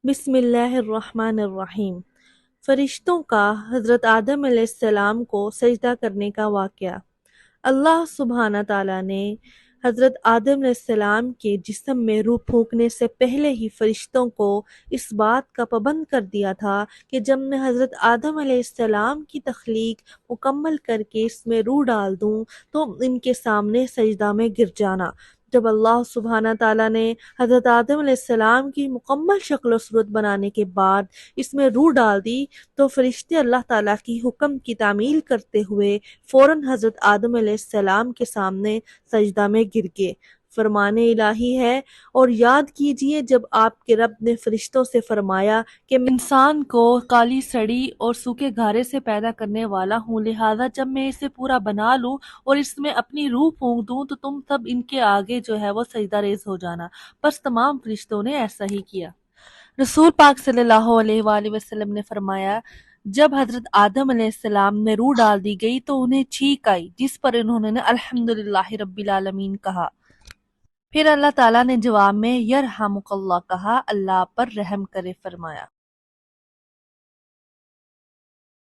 بسم اللہ الرحمن الرحیم۔ فرشتوں کا حضرت آدم علیہ السلام کو سجدہ کرنے کا واقعہ۔ اللہ سبحانہ تعالیٰ نے حضرت آدم علیہ السلام کے جسم میں روح پھونکنے سے پہلے ہی فرشتوں کو اس بات کا پابند کر دیا تھا کہ جب میں حضرت آدم علیہ السلام کی تخلیق مکمل کر کے اس میں روح ڈال دوں تو ان کے سامنے سجدہ میں گر جانا۔ جب اللہ سبحانہ تعالیٰ نے حضرت آدم علیہ السلام کی مکمل شکل و صورت بنانے کے بعد اس میں روح ڈال دی تو فرشتے اللہ تعالیٰ کی حکم کی تعمیل کرتے ہوئے فوراً حضرت آدم علیہ السلام کے سامنے سجدہ میں گر گئے۔ فرمان الہی ہے، اور یاد کیجئے جب آپ کے رب نے فرشتوں سے فرمایا کہ میں انسان کو کالی سڑی اور سوکھے گھارے سے پیدا کرنے والا ہوں، لہٰذا جب میں اسے پورا بنا لوں اور اس میں اپنی روح پھونک دوں تو تم سب ان کے آگے جو ہے وہ سجدہ ریز ہو جانا۔ بس تمام فرشتوں نے ایسا ہی کیا۔ رسول پاک صلی اللہ علیہ وآلہ وسلم نے فرمایا، جب حضرت آدم علیہ السلام میں روح ڈال دی گئی تو انہیں چھینک آئی، جس پر انہوں نے الحمدللہ رب العالمین کہا۔ پھر اللہ تعالیٰ نے جواب میں یرحمک اللہ کہا، اللہ پر رحم کرے فرمایا۔